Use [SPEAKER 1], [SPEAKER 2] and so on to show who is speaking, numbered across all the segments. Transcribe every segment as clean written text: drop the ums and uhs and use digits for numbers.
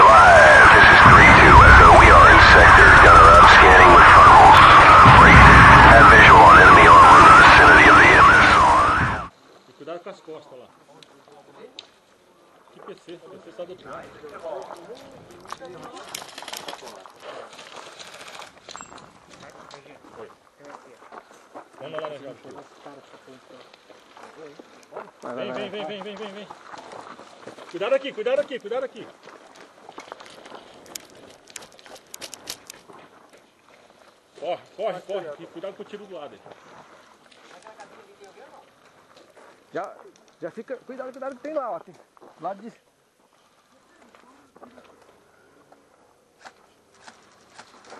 [SPEAKER 1] 5, this is 3-2 Echo. We are in sector. Gunner up, scanning with thermals. Freight. Have visual on enemy armor in the vicinity of the MSR.
[SPEAKER 2] E cuidado com as costas lá. Que PC? PC está do outro lado. Foi. Vamos lá, Laranjado. Vem. Cuidado aqui. Corre. E cuidado com o tiro do lado aí.
[SPEAKER 3] Já fica, cuidado que tem lá, ó. Tem, lado de...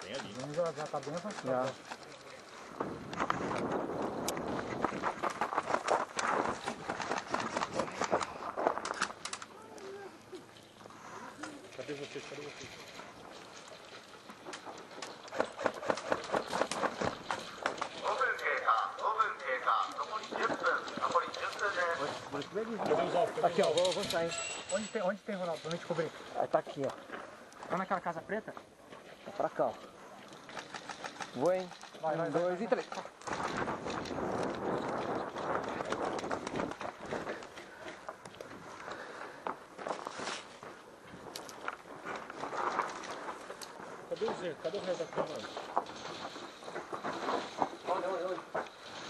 [SPEAKER 2] Tem ali.
[SPEAKER 4] Já tá bem avançado.
[SPEAKER 2] Cadê vocês?
[SPEAKER 3] Aqui, ó, vou sair.
[SPEAKER 4] Onde tem, Ronaldo? Pra gente cobrir.
[SPEAKER 3] Aí tá aqui, ó.
[SPEAKER 4] Tá naquela casa preta?
[SPEAKER 3] Tá pra cá, ó. Vou, hein?
[SPEAKER 4] Vai,
[SPEAKER 3] 1, 2 e 3.
[SPEAKER 2] Cadê o Zé? Cadê o resto da câmera?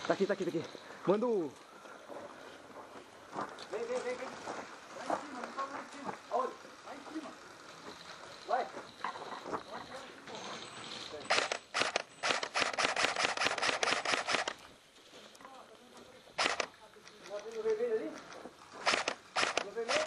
[SPEAKER 3] Tá aqui. Manda o... Vem. Aonde? Lá em cima. Vai. No vermelho ali? No vermelho?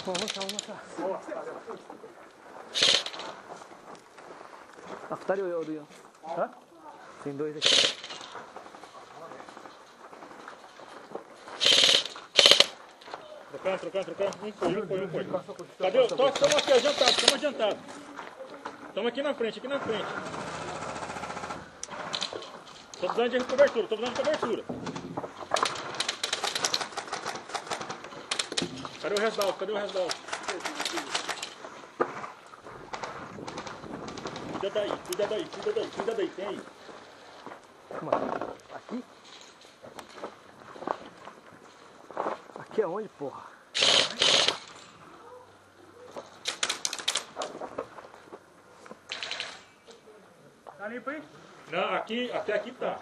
[SPEAKER 3] Vamos mostrar. Aftar o do hã? Tem 2 aqui.
[SPEAKER 2] Trocando. Um foi. Cadê? Estamos aqui adiantados. Estamos aqui na frente. Tô precisando de cobertura. Cadê o resto da alça? Cuida daí, tem aí.
[SPEAKER 3] Aqui? Aqui é onde, porra?
[SPEAKER 4] Tá limpo aí?
[SPEAKER 2] Não, até aqui tá.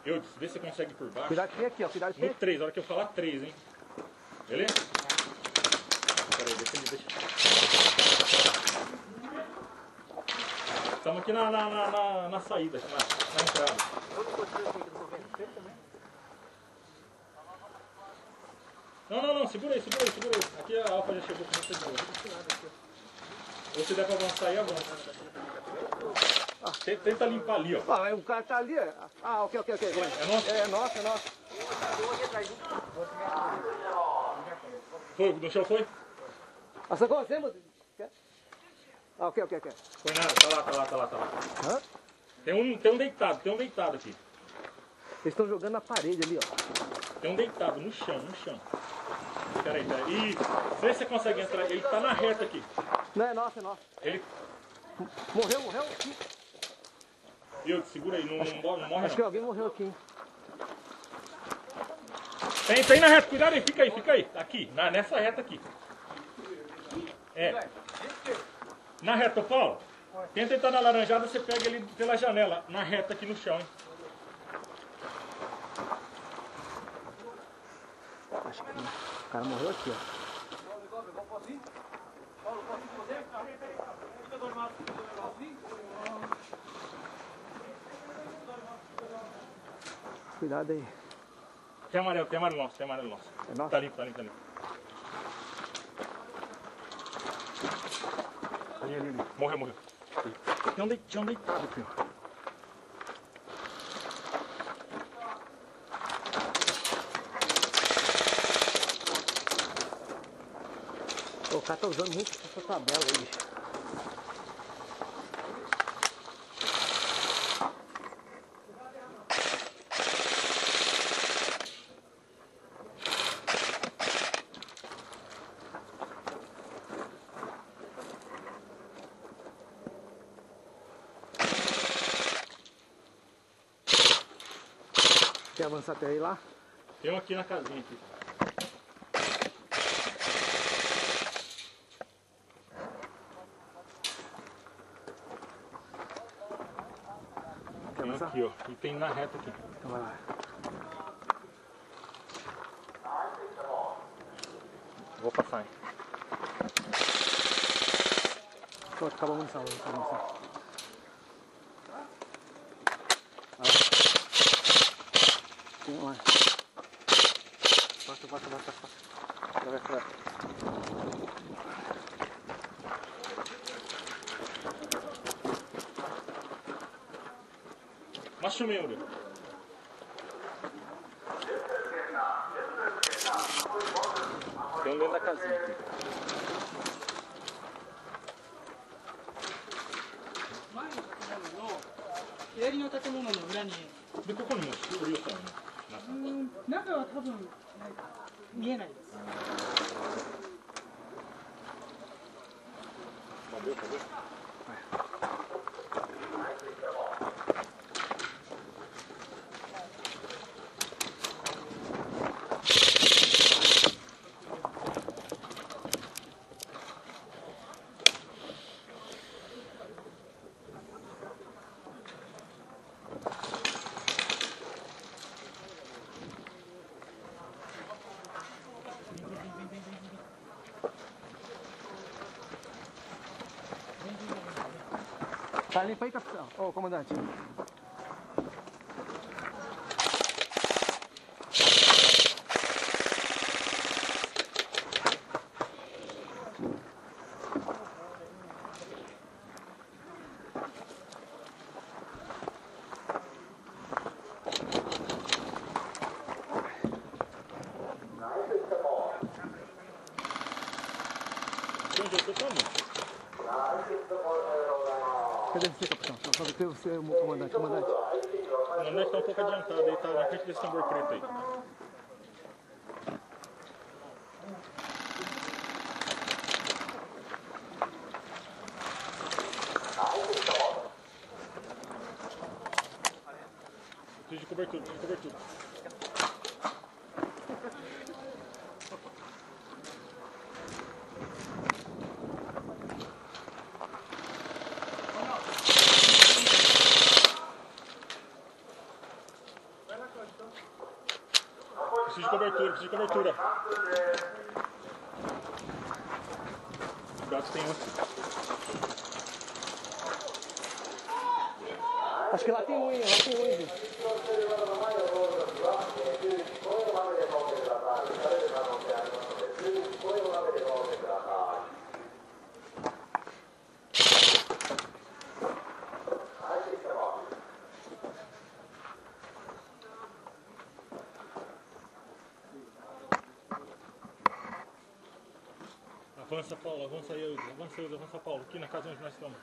[SPEAKER 2] Eu disse, vê se você consegue ir por baixo.
[SPEAKER 3] Cuidado que tem aqui, ó. Cuidado que tem
[SPEAKER 2] No 3, a hora que eu falar 3, hein? Beleza? Peraí, deixa. Estamos aqui na saída, na entrada. Não, segura aí. Aqui a Alfa já chegou com você de boa. Ou se der pra avançar aí, avança. Tenta limpar ali, ó.
[SPEAKER 3] Ah, o cara tá ali. Ah, ok.
[SPEAKER 2] É nosso?
[SPEAKER 3] É nosso.
[SPEAKER 2] Foi, no chão foi?
[SPEAKER 3] Ah, você consegue? Ah, ok.
[SPEAKER 2] Foi nada, tá lá.
[SPEAKER 3] Hã?
[SPEAKER 2] Tem um deitado aqui.
[SPEAKER 3] Eles estão jogando na parede ali, ó.
[SPEAKER 2] Tem um deitado no chão. Peraí. E vê se você consegue entrar. Ele tá na reta aqui.
[SPEAKER 3] Não, é nosso.
[SPEAKER 2] Ele...
[SPEAKER 3] Morreu?
[SPEAKER 2] Eu, segura aí, não morre
[SPEAKER 3] Acho que alguém morreu aqui, hein?
[SPEAKER 2] Tem na reta, cuidado aí, fica aí. Aqui, nessa reta aqui. É. Na reta, Paulo. Tenta entrar na laranjada, você pega ele pela janela. Na reta aqui no chão, hein?
[SPEAKER 3] Acho que o cara morreu aqui, ó. Cuidado aí.
[SPEAKER 2] Tem amarelo nosso.
[SPEAKER 3] É nosso?
[SPEAKER 2] Tá limpo. Ali. Morreu. Tinha um deitado aqui, ó.
[SPEAKER 3] O cara tá usando muito essa tabela aí, bicho. Quer avançar até aí lá?
[SPEAKER 2] Tem um aqui na casinha aqui.
[SPEAKER 3] Quer
[SPEAKER 2] Tem
[SPEAKER 3] avançar?
[SPEAKER 2] aqui, ó. E tem na reta aqui.
[SPEAKER 3] Então vai lá.
[SPEAKER 2] Vou passar, hein?
[SPEAKER 3] Pronto, acabou a munição. Acabou a munição. Tem um lá. Passa. Vai.
[SPEAKER 2] Macho meu, meu. Tem um dentro da casinha aqui.
[SPEAKER 4] 左の建物の裏に、
[SPEAKER 2] で、ここにもおりよったのね。
[SPEAKER 4] 中は多分見えないです。
[SPEAKER 2] Cadê?
[SPEAKER 3] Tá limpo aí, capitão? Ô, comandante.
[SPEAKER 2] Onde eu tô tomando?
[SPEAKER 3] Cadê você, capitão? Só pra ver que você é o comandante. Comandante.
[SPEAKER 2] O comandante tá um pouco adiantado, ele tá na frente desse tambor preto aí. Preciso de cobertura. Preciso de cobertura. Os gatos tem outro.
[SPEAKER 3] Acho que lá tem um, hein? Lá tem um, hein?
[SPEAKER 2] Avança, Paulo, avança, Paulo, aqui na casa onde nós estamos.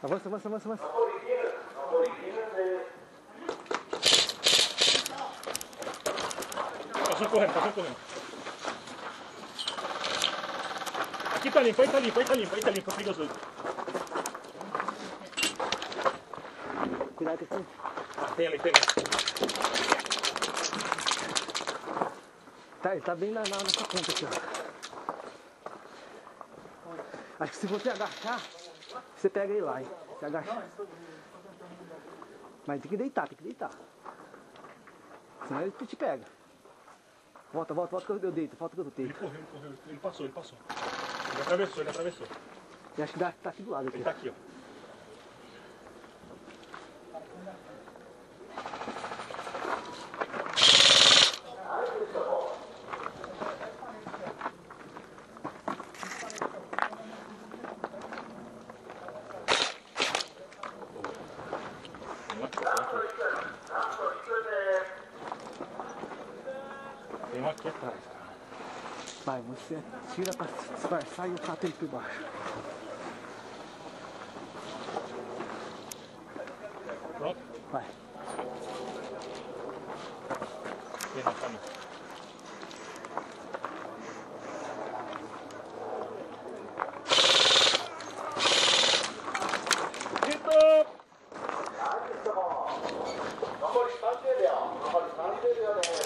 [SPEAKER 3] Avança.
[SPEAKER 2] Passou correndo. Aqui tá limpo, aí tá limpo, pega os dois.
[SPEAKER 3] Cuidado aqui.
[SPEAKER 2] Tem ali.
[SPEAKER 3] Tá, ele tá bem nessa ponta aqui, ó. Acho que se você agachar, você pega ele lá, hein? Se agacha. Mas tem que deitar. Senão ele te pega. Volta que eu deito, volta que eu deito.
[SPEAKER 2] Ele correu. Ele passou. Ele atravessou.
[SPEAKER 3] E acho que tá aqui do lado aqui.
[SPEAKER 2] Ele tá aqui, ó. Tem um aqui atrás, cara.
[SPEAKER 3] Vai, você tira pra disfarçar e eu cato ele por baixo. Vai.
[SPEAKER 2] Vem na caminho.
[SPEAKER 1] 残り30秒です。